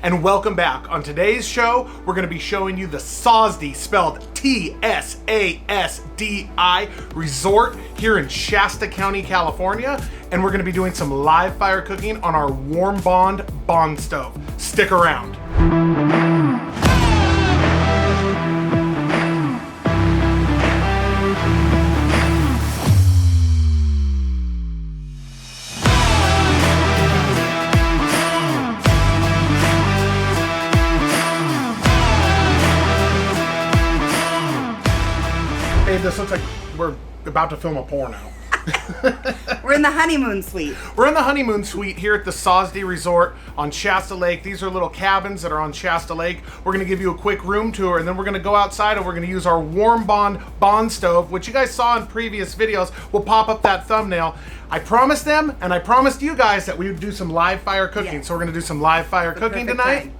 and welcome back. On today's show, we're going to be showing you the Sasdi, spelled T-S-A-S-D-I, resort here in Shasta County, California, and we're going to be doing some live fire cooking on our Warm Bond stove. Stick around. This looks like we're about to film a porno. We're in the honeymoon suite. We're in the honeymoon suite here at the Sasdi Resort on Shasta Lake. These are little cabins that are on Shasta Lake. We're going to give you a quick room tour, and then we're going to go outside and we're going to use our Warm Bond stove, which you guys saw in previous videos. We'll pop up that thumbnail. I promised them, and I promised you guys that we would do some live fire cooking. Yes. So we're going to do some live fire cooking tonight. Time.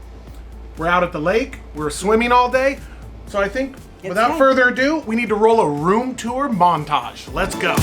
We're out at the lake. We're swimming all day. So I think, without time. further ado, we need to roll a room tour montage. Let's go.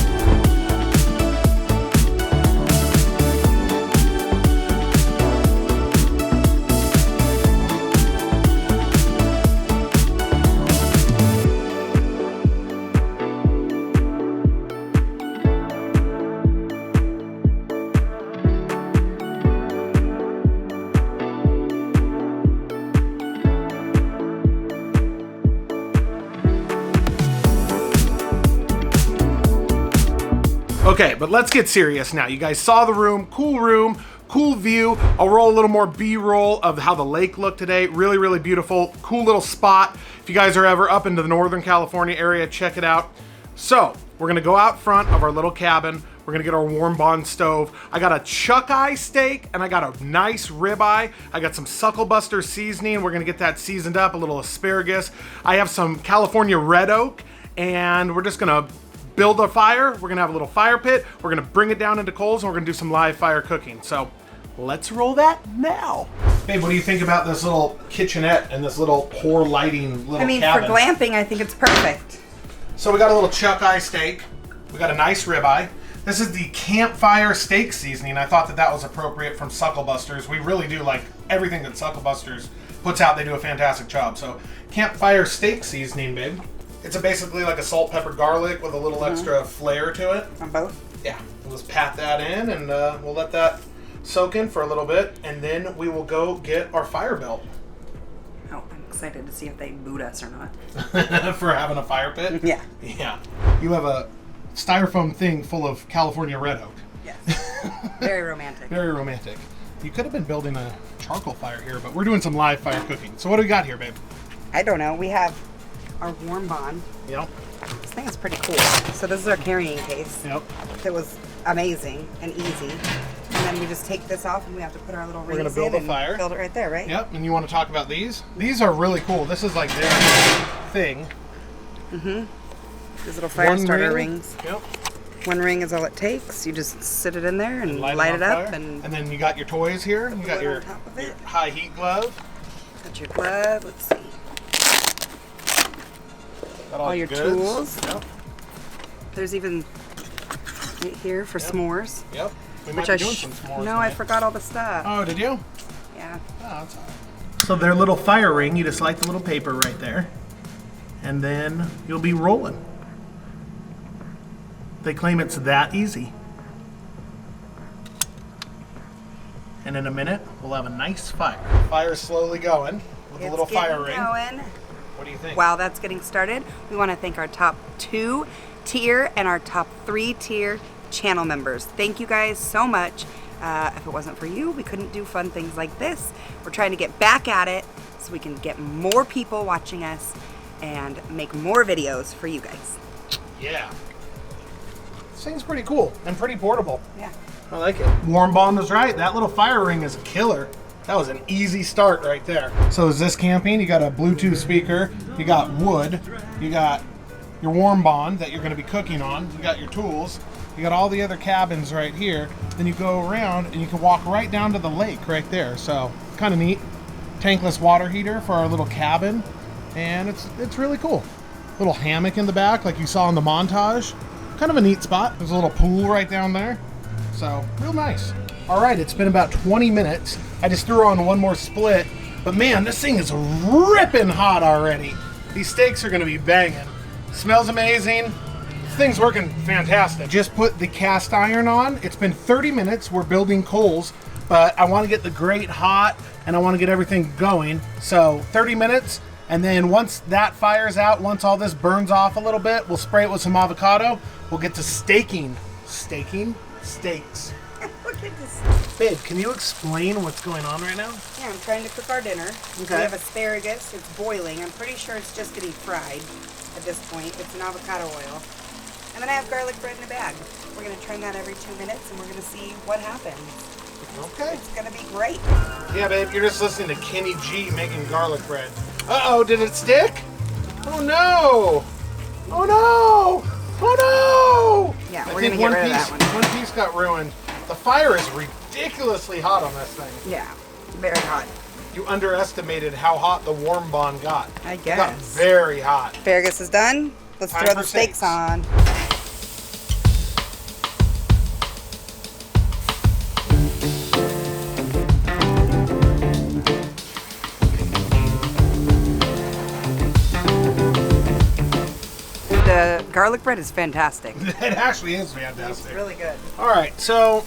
Okay, but let's get serious now. You guys saw the room, cool view. I'll roll a little more B-roll of how the lake looked today. Really, really beautiful, cool little spot. If you guys are ever up into the Northern California area, check it out. So, we're gonna go out front of our little cabin. We're gonna get our Warm Bond stove. I got a chuck eye steak and I got a nice ribeye. I got some Sucklebuster seasoning. We're gonna get that seasoned up, a little asparagus. I have some California red oak, and we're just gonna build a fire. We're gonna have a little fire pit. We're gonna bring it down into coals, and we're gonna do some live fire cooking. So let's roll that now. Babe, what do you think about this little kitchenette and this little poor lighting little cabin? For glamping, I think it's perfect. So we got a little chuck eye steak. We got a nice ribeye. This is the campfire steak seasoning. I thought that was appropriate from Sucklebusters. We really do like everything that Sucklebusters puts out. They do a fantastic job. So campfire steak seasoning, babe. It's basically like a salt, pepper, garlic with a little extra flair to it. On both? Yeah. We'll just pat that in, and we'll let that soak in for a little bit, and then we will go get our fire built. Oh, I'm excited to see if they boot us or not. For having a fire pit? Yeah. Yeah. You have a styrofoam thing full of California red oak. Yes. Very romantic. Very romantic. You could have been building a charcoal fire here, but we're doing some live fire cooking. So what do we got here, babe? I don't know. We have our Warm Bond. Yep. This thing is pretty cool. So this is our carrying case. Yep. It was amazing and easy. And then we just take this off and we have to put our little rings in. We're gonna build a fire. Build it right there, right? Yep. And you want to talk about these? These are really cool. This is like their thing. Mm-hmm. These little fire starter rings. Yep. One ring is all it takes. You just sit it in there and light it up. And then you got your toys here. You got your high heat glove. Got your glove. Let's see. Got all your tools. Yep. There's even right here for s'mores. Yep. We Which might be doing some s'mores. No, tonight. I forgot all the stuff. Oh, did you? Yeah. Oh, that's all right. So their little fire ring, you just light the little paper right there, and then you'll be rolling. They claim it's that easy. And in a minute, we'll have a nice fire. Fire's slowly going with a little fire ring. Going. What do you think? While that's getting started, we want to thank our top 2 tier and our top 3 tier channel members. Thank you guys so much. If it wasn't for you, we couldn't do fun things like this. We're trying to get back at it so we can get more people watching us and make more videos for you guys. Yeah. This thing's pretty cool and pretty portable. Yeah. I like it. Warm Bond was right. That little fire ring is a killer. That was an easy start right there. So is this camping? You got a Bluetooth speaker, you got wood, you got your Warm Bond that you're going to be cooking on, you got your tools, you got all the other cabins right here. Then you go around and you can walk right down to the lake right there. So kind of neat. Tankless water heater for our little cabin, and it's really cool. Little hammock in the back like you saw in the montage. Kind of a neat spot. There's a little pool right down there. So real nice. All right, it's been about 20 minutes. I just threw on one more split. But man, this thing is ripping hot already. These steaks are gonna be banging. Smells amazing. This thing's working fantastic. Just put the cast iron on. It's been 30 minutes. We're building coals, but I wanna get the grate hot and I wanna get everything going. So 30 minutes, and then once that fires out, once all this burns off a little bit, we'll spray it with some avocado. We'll get to staking. Staking steaks. Look at this. Babe, can you explain what's going on right now? Yeah, I'm trying to cook our dinner. Okay. We have asparagus. It's boiling. I'm pretty sure it's just getting fried at this point. It's an avocado oil. And then I have garlic bread in a bag. We're going to turn that every 2 minutes, and we're going to see what happens. Okay. It's going to be great. Yeah, babe, you're just listening to Kenny G making garlic bread. Uh-oh, did it stick? Oh, no! Oh, no! Oh, no! Yeah, I we're think going to get rid of that one. One piece got ruined. The fire is ridiculously hot on this thing. Yeah, very hot. You underestimated how hot the warm bond got. I It got guess. very hot. Asparagus is done. Let's Time throw for the steaks steaks. on. The garlic bread is fantastic. It actually is It's fantastic. really good. All right, so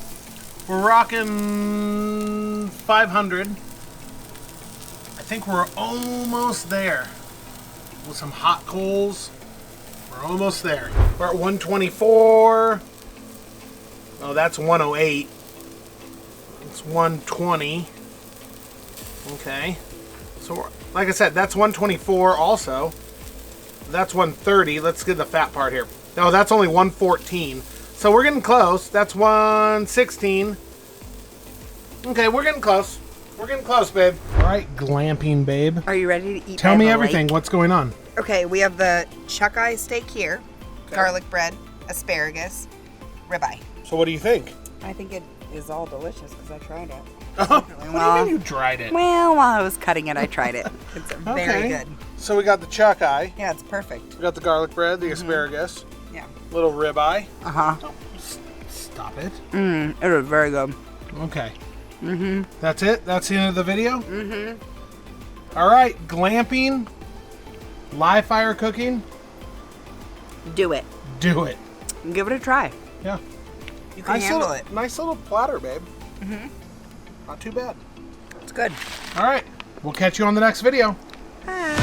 we're rocking 500. I think we're almost there. With some hot coals, we're almost there. We're at 124. Oh, that's 108. It's 120. Okay. So, like I said, that's 124 also. That's 130. Let's get the fat part here. No, that's only 114. So we're getting close. That's 116. Okay, we're getting close. We're getting close, babe. All right, glamping, babe. Are you ready to eat? Tell by me the everything. lake? What's going on? Okay, we have the chuck eye steak here, Okay. garlic bread, asparagus, ribeye. So what do you think? I think it is all delicious because I tried it. What do you mean you tried it? Well, while I was cutting it, I tried it. It's very good. So we got the chuck eye. Yeah, it's perfect. We got the garlic bread, the asparagus, Yeah. little ribeye. Uh-huh. Oh, stop it. It was very good. Okay. That's it? That's the end of the video? All right, glamping, live fire cooking, Do it. do it. Give it a try. Yeah. You can handle it. Nice little platter, babe. Not too bad. It's good. All right, we'll catch you on the next video. Bye.